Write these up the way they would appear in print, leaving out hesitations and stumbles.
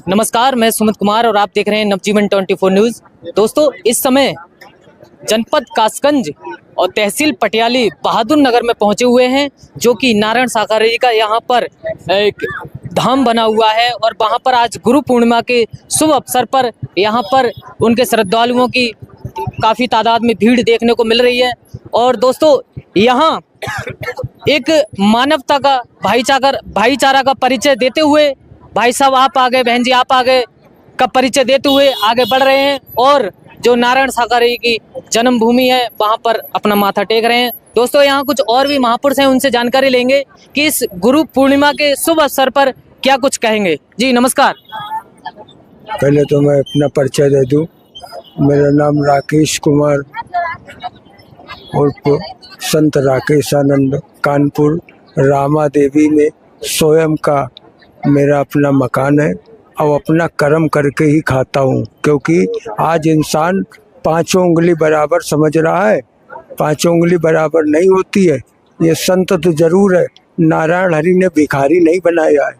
नमस्कार, मैं सुमित कुमार और आप देख रहे हैं नवजीवन 24 न्यूज। दोस्तों, इस समय जनपद कासगंज और तहसील पटियाली बहादुर नगर में पहुंचे हुए हैं, जो कि नारायण साकार जी का यहाँ पर एक धाम बना हुआ है और वहाँ पर आज गुरु पूर्णिमा के शुभ अवसर पर यहाँ पर उनके श्रद्धालुओं की काफ़ी तादाद में भीड़ देखने को मिल रही है। और दोस्तों, यहाँ एक मानवता का भाईचारा का परिचय देते हुए भाई साहब आप आगे, बहन जी आप आगे का परिचय देते हुए आगे बढ़ रहे हैं और जो नारायण साकार की जन्मभूमि है वहाँ पर अपना माथा टेक रहे हैं। दोस्तों, यहाँ कुछ और भी महापुरुष हैं, उनसे जानकारी लेंगे कि इस गुरु पूर्णिमा के शुभ अवसर पर क्या कुछ कहेंगे। जी नमस्कार। पहले तो मैं अपना परिचय दे दूं। मेरा नाम राकेश कुमार और संत राकेश आनंद कानपुर रामा देवी में स्वयं का मेरा अपना मकान है और अपना कर्म करके ही खाता हूँ, क्योंकि आज इंसान पांचों उंगली बराबर समझ रहा है, पांचों उंगली बराबर नहीं होती है। ये संत तो जरूर है, नारायण हरि ने भिखारी नहीं बनाया है।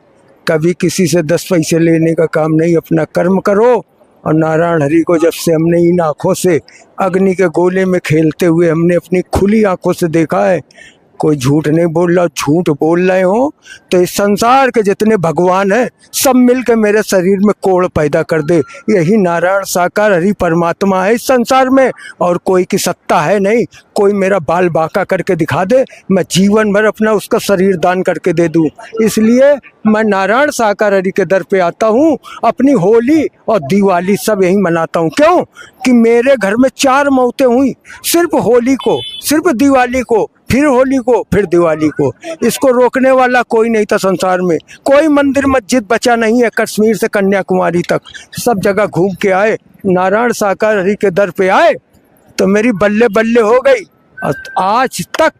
कभी किसी से 10 पैसे लेने का काम नहीं, अपना कर्म करो। और नारायण हरि को जब से हमने इन आँखों से अग्नि के गोले में खेलते हुए हमने अपनी खुली आँखों से देखा है, कोई झूठ नहीं बोल रहा। झूठ बोल रहे हो तो इस संसार के जितने भगवान हैं सब मिलकर मेरे शरीर में कोड़ पैदा कर दे। यही नारायण साकार हरि परमात्मा है इस संसार में, और कोई की सत्ता है नहीं। कोई मेरा बाल बांका करके दिखा दे, मैं जीवन भर अपना उसका शरीर दान करके दे दूं। इसलिए मैं नारायण साकार हरि के दर पे आता हूँ। अपनी होली और दिवाली सब यही मनाता हूँ। क्यों कि मेरे घर में 4 मौतें हुई, सिर्फ होली को, सिर्फ दिवाली को, फिर होली को, फिर दिवाली को। इसको रोकने वाला कोई नहीं था संसार में। कोई मंदिर मस्जिद बचा नहीं है, कश्मीर से कन्याकुमारी तक सब जगह घूम के आए, नारायण साकार हरि के दर पे आए तो मेरी बल्ले बल्ले हो गई। आज तक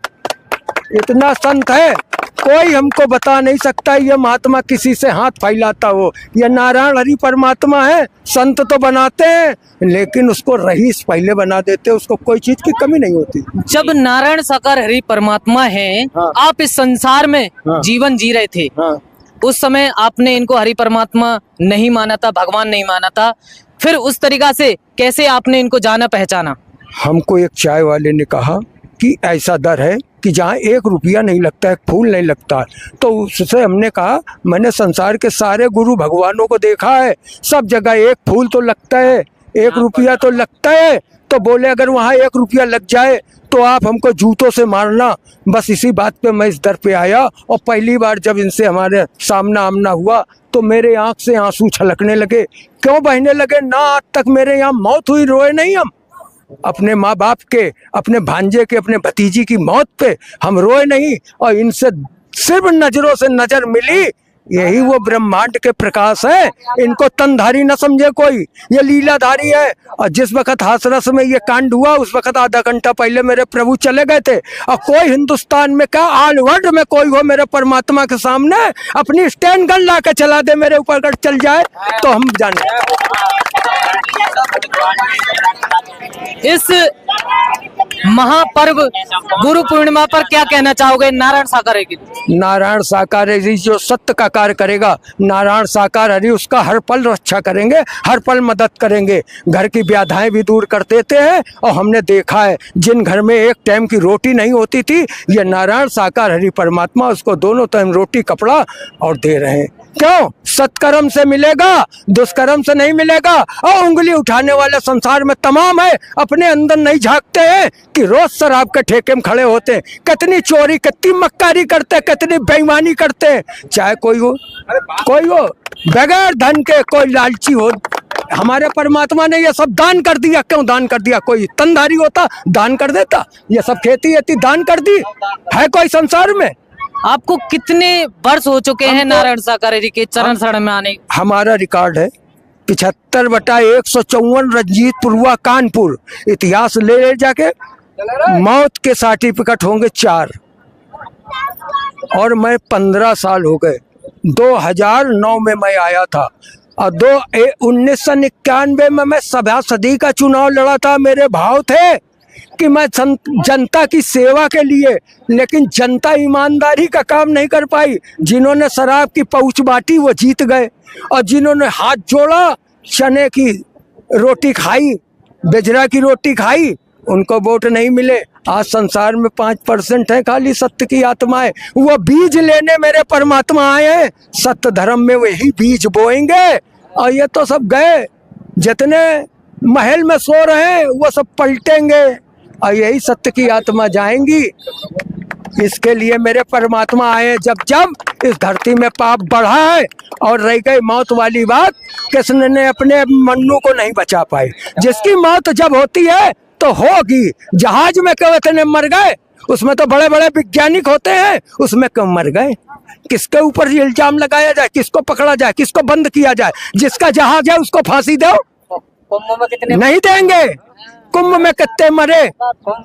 इतना संत है, कोई हमको बता नहीं सकता ये महात्मा किसी से हाथ फैलाता हो। ये नारायण हरि परमात्मा है। संत तो बनाते हैं लेकिन उसको रईस पहले बना देते, उसको कोई चीज की कमी नहीं होती। जब नारायण साकार हरि परमात्मा है, हाँ। आप इस संसार में हाँ। जीवन जी रहे थे। हाँ। उस समय आपने इनको हरि परमात्मा नहीं माना था, भगवान नहीं माना था, फिर उस तरीका से कैसे आपने इनको जाना पहचाना? हमको एक चाय वाले ने कहा कि ऐसा दर है कि जहाँ 1 रुपया नहीं लगता है, फूल नहीं लगता। तो उससे हमने कहा, मैंने संसार के सारे गुरु भगवानों को देखा है, सब जगह 1 फूल तो लगता है, 1 रुपया तो लगता है। तो बोले अगर वहाँ 1 रुपया लग जाए तो आप हमको जूतों से मारना। बस इसी बात पे मैं इस दर पे आया और पहली बार जब इनसे हमारे सामना आमना हुआ तो मेरे आँख से आंसू छलकने लगे। क्यों बहने लगे? ना आज तक मेरे यहाँ मौत हुई, रोए नहीं हम। अपने माँ बाप के, अपने भांजे के, अपने भतीजी की मौत पे हम रोए नहीं, और इनसे सिर्फ नजरों से नजर मिली। यही वो ब्रह्मांड के प्रकाश है। इनको तनधारी न समझे कोई, ये लीलाधारी है। और जिस वक्त हाथरस में ये कांड हुआ उस वक्त आधा घंटा पहले मेरे प्रभु चले गए थे। और कोई हिंदुस्तान में क्या, ऑल वर्ल्ड में कोई हो मेरे परमात्मा के सामने अपनी स्टैंड गन ला के चला दे, मेरे ऊपर अगर चल जाए तो हम जाने। इस महापर्व गुरु पूर्णिमा पर क्या कहना चाहोगे नारायण साकार हरि? नारायण साकार हरि जो सत्य का कार्य करेगा, नारायण साकार हरि उसका हर पल रक्षा करेंगे, हर पल मदद करेंगे। घर की व्याधाएं भी दूर कर देते हैं। और हमने देखा है जिन घर में 1 टाइम की रोटी नहीं होती थी, ये नारायण साकार हरि परमात्मा उसको दोनों टाइम रोटी कपड़ा और दे रहे हैं। क्यों? सत्कर्म से मिलेगा, दुष्कर्म से नहीं मिलेगा। और उंगली उठाने वाले संसार में तमाम है, अपने अंदर नहीं झांकते हैं कि रोज शराब के ठेके में खड़े होते हैं, कितनी चोरी, कितनी मक्कारी करते हैं, कितनी बेईमानी करते हैं। चाहे कोई हो बगैर धन के, कोई लालची हो। हमारे परमात्मा ने ये सब दान कर दिया। क्यों दान कर दिया? कोई तनधारी होता दान कर देता? ये सब खेती वेती दान कर दी है कोई संसार में? आपको कितने वर्ष हो चुके हैं नारायण साकार हरि के चरण शरण में आने? हमारा रिकॉर्ड है 75/154 रंजीतपुर कानपुर। इतिहास ले जाके मौत के सर्टिफिकेट होंगे 4, और मैं 15 साल हो गए। 2009 में मैं आया था और 1991 में मैं सभा सदी का चुनाव लड़ा था। मेरे भाव थे कि मैं जनता की सेवा के लिए, लेकिन जनता ईमानदारी का काम नहीं कर पाई। जिन्होंने शराब की पहुंच बांटी वो जीत गए, और जिन्होंने हाथ जोड़ा, चने की रोटी खाई, बेजरा की रोटी खाई, उनको वोट नहीं मिले। आज संसार में 5% है खाली सत्य की आत्माएं। वो बीज लेने मेरे परमात्मा आए हैं, सत्य धर्म में वही बीज बोएंगे। और ये तो सब गए, जितने महल में सो रहे हैं वो सब पलटेंगे, और यही सत्य की आत्मा जाएंगी। इसके लिए मेरे परमात्मा आए। जब जब इस धरती में पाप बढ़ा है, और रह गई मौत वाली बात, कृष्ण ने अपने मन्नू को नहीं बचा पाए। जिसकी मौत जब होती है तो होगी। जहाज में क्यों इतने मर गए? उसमें तो बड़े बड़े वैज्ञानिक होते हैं, उसमें क्यों मर गए? किसके ऊपर इल्जाम लगाया जाए, किसको पकड़ा जाए, किसको बंद किया जाए? जिसका जहाज है उसको फांसी दो। कुंभ में कितने नहीं देंगे। कुंभ में कितने मरे?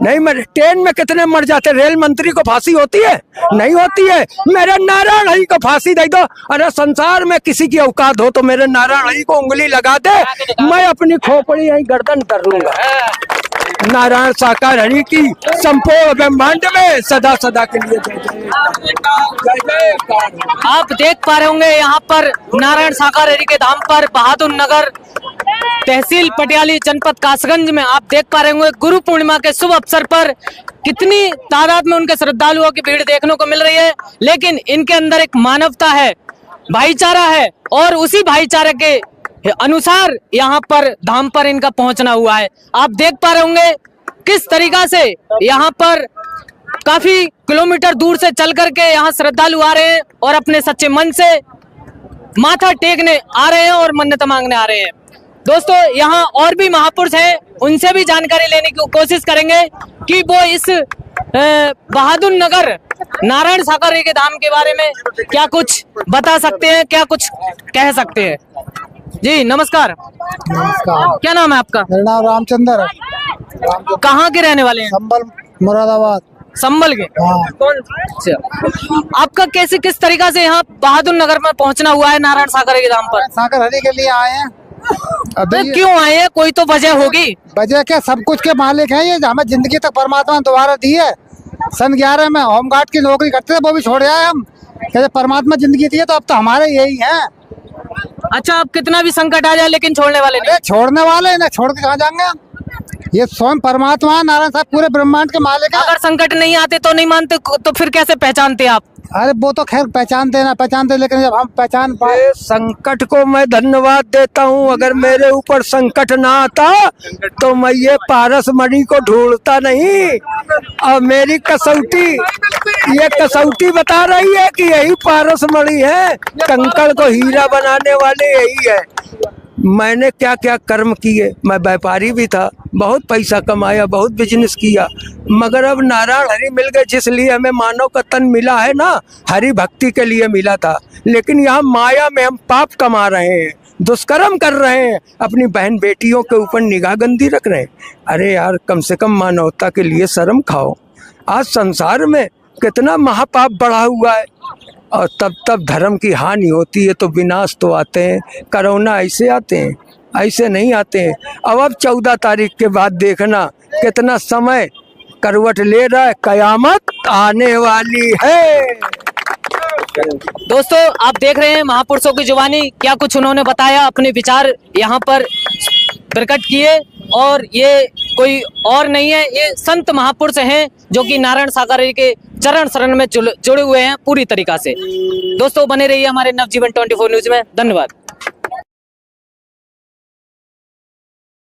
नहीं मरे। ट्रेन में कितने मर जाते? रेल मंत्री को फांसी होती है? नहीं होती है। मेरे नारायण हरि को फांसी दे दो। अरे संसार में किसी की औकात हो तो मेरे नारायण हरि को उंगली लगा दे, मैं अपनी खोपड़ी यही गर्दन कर लूंगा। नारायण साकार हरि की संपूर्ण ब्रह्मांड में सदा सदा के लिए जय जय जय जय। आप देख पा रहे होंगे यहाँ पर नारायण साकार हरि के धाम पर बहादुर नगर तहसील पटियाली जनपद कासगंज में आप देख पा रहे होंगे गुरु पूर्णिमा के शुभ अवसर पर कितनी तादाद में उनके श्रद्धालुओं की भीड़ देखने को मिल रही है। लेकिन इनके अंदर एक मानवता है, भाईचारा है, और उसी भाईचारे के अनुसार यहाँ पर धाम पर इनका पहुंचना हुआ है। आप देख पा रहे होंगे किस तरीका से यहाँ पर काफी किलोमीटर दूर से चल करके यहाँ श्रद्धालु आ रहे हैं और अपने सच्चे मन से माथा टेकने आ रहे हैं और मन्नत मांगने आ रहे हैं। दोस्तों यहाँ और भी महापुरुष हैं, उनसे भी जानकारी लेने की कोशिश करेंगे कि वो इस बहादुर नगर नारायण साकार हरि के धाम के बारे में क्या कुछ बता सकते हैं, क्या कुछ कह सकते हैं। जी नमस्कार। नमस्कार। क्या नाम है आपका? मेरा नाम रामचंद्र है। कहाँ के रहने वाले हैं? संबल मुरादाबाद। संबल के? हाँ। कौन? अच्छा। आपका कैसे किस तरीका से यहाँ बहादुर नगर में पहुँचना हुआ है नारायण साकार हरि के धाम पर? सागर हरि के लिए आए हैं। तो क्यों आए हैं? कोई तो वजह होगी। वजह क्या, सब कुछ के मालिक हैं ये। हमें जिंदगी तक परमात्मा ने दोबारा दी है। सन 11 में होमगार्ड की नौकरी करते थे, वो भी छोड़ आए हम। कहते परमात्मा जिंदगी दी है, तो अब तो हमारे यही है। अच्छा, आप कितना भी संकट आ जाए लेकिन छोड़ने वाले नहीं? छोड़ने वाले ना, छोड़ के कहाँ जाएंगे हम? ये स्वयं परमात्मा है, नारायण साहब पूरे ब्रह्मांड के मालिक है। अगर संकट नहीं आते तो नहीं मानते, तो फिर कैसे पहचानते आप? अरे वो तो खैर पहचानते, लेकिन जब हम पहचान पाए। संकट को मैं धन्यवाद देता हूँ। अगर मेरे ऊपर संकट ना आता तो मैं ये पारस मणि को ढूंढता नहीं। और मेरी कसौटी, ये कसौटी बता रही है कि यही पारस मणि है। कंकड़ को हीरा बनाने वाले यही है। मैंने क्या क्या कर्म किए। मैं व्यापारी भी था, बहुत पैसा कमाया, बहुत बिजनेस किया, मगर अब नारायण हरि मिल गए। जिसलिए हमें मानव का तन मिला है ना, हरि भक्ति के लिए मिला था। लेकिन यहाँ माया में हम पाप कमा रहे हैं, दुष्कर्म कर रहे हैं, अपनी बहन बेटियों के ऊपर निगाह गंदी रख रहे हैं। अरे यार, कम से कम मानवता के लिए शर्म खाओ। आज संसार में कितना महापाप बढ़ा हुआ है, और तब धर्म की हानि होती है तो विनाश तो आते हैं। कोरोना ऐसे आते हैं, ऐसे नहीं आते हैं। अब 14 तारीख के बाद देखना कितना समय करवट ले रहा है, कयामत आने वाली है। दोस्तों आप देख रहे हैं महापुरुषों की जुबानी, क्या कुछ उन्होंने बताया, अपने विचार यहाँ पर प्रकट किए। और ये कोई और नहीं है, ये संत महापुरुष हैं जो कि नारायण साकार हरि के चरण शरण में जुड़े हुए हैं पूरी तरीका से। दोस्तों बने रहिए हमारे नवजीवन 24 न्यूज में। धन्यवाद।